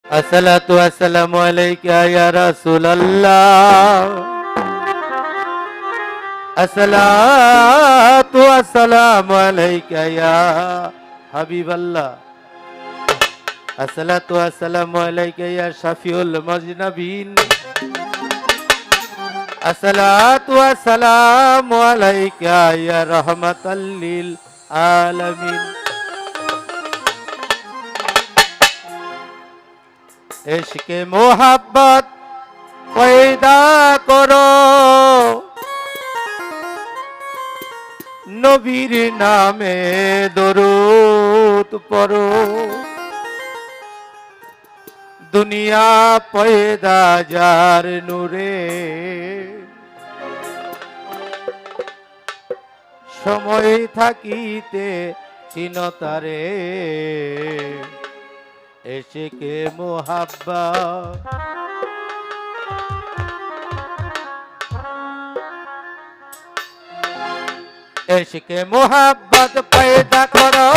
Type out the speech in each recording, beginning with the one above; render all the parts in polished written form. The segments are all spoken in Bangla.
আসসালাতু আসসালামু আলাইকা ইয়া রাসূলুল্লাহ। আসসালাতু আসসালামু আলাইকা ইয়া হাবিবাল্লাহ। আসসালাতু আসসালামু আলাইকা ইয়া শাফিউল মুজনাবিন। আসসালাতু আসসালামু আলাইকা ইয়া রাহমাতাল লিল আলামিন। इश्क़े मोहब्बत पैदा करो, नबीर नामे दरूद पढ़ो। दुनिया पैदा जार नूरे, समय থাকিতে চিনো তারে। इश्क़े मोहब्बत इश्क़े मोहब्बत पैदा करो,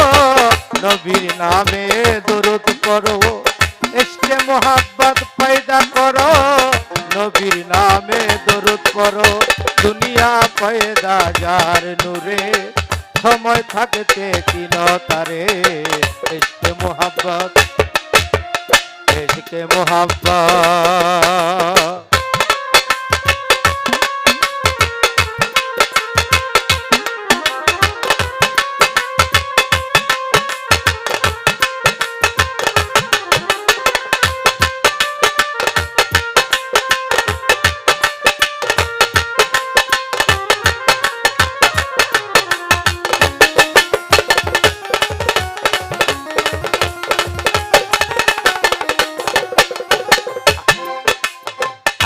नबीर नामे दुरूद पढ़ो। इश्क़े मोहब्बत पैदा करो, नबीर नामे दुरूद पढ़ो। दुनिया पैदा जार नूरे, समय থাকতে চিনো তারে। इश्क़े मोहब्बत इश्क़े मोहब्बत।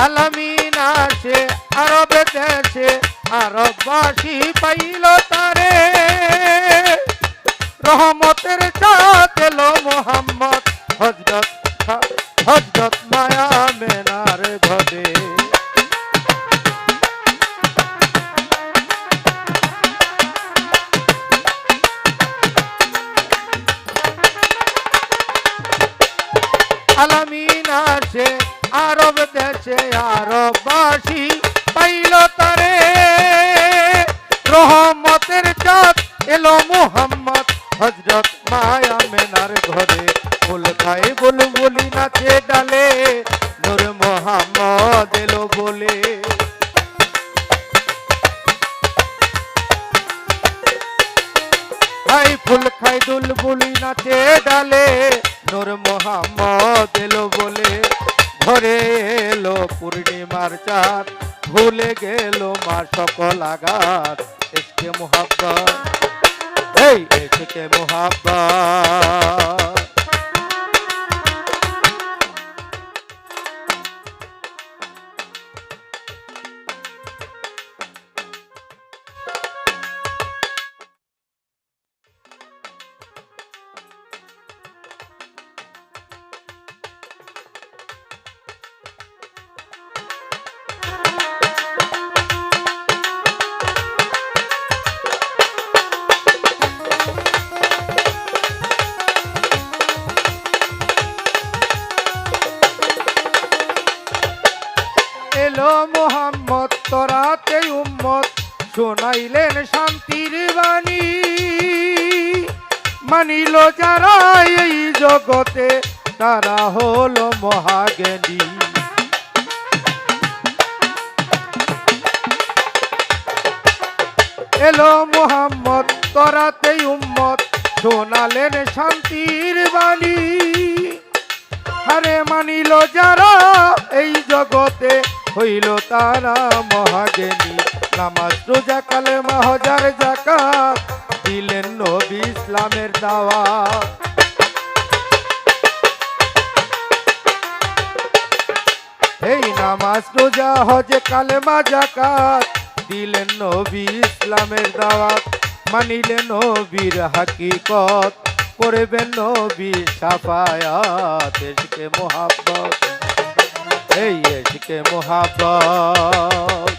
আলামিন আসে আরব দেশে, আরববাসী পাইল তারে। রহমতের চাঁদ এলো মোহাম্মদ, হযরত হযরত মায়া মেনার ঘরে। আলামিন আসে আরব দেশে, আরববাসী পাইল তারে। রহমতের চাঁদ এলো মুহাম্মদ, হযরত মায়া মেনার ঘরে। ফুল খায় বুলবুলি নাচে ডালে, নূর মুহাম্মদ এলো বলে। হাই ফুল খায় বুলবুলি নাচে ডালে, নূর মুহাম্মদ এলো বলে। ঘরে এলো পূর্ণিমার চাঁদ, ভুলে গেল মা সকল আঘাত। ইশকে মোহাব্বত, এই ইশকে মোহাব্বত। এলো মোহাম্মদ তরাতে উম্মত, শোনাইলেন শান্তির বাণী। মানিল যারা এই জগতে, তারা হলো মহাজ্ঞানী। এলো মোহাম্মদ তরাতে উম্মত, শোনালেন শান্তির বাণী। হারে মানিল যারা এই জগতে, হইল তারা মহাজ্ঞানী। নামাজ রোজা কালেমা হজার যাকাত, দিলেন নবী ইসলামের দাওয়াত। এই নামাজ রোজা হজ কালেমা যাকাত, দিলেন নবী ইসলামের দাওয়াত। মানিলেন নবীর হাকিকত, করবেন নবী শাফায়াত। ইশকে মোহাব্বত, এই ইশকে মোহাব্বত।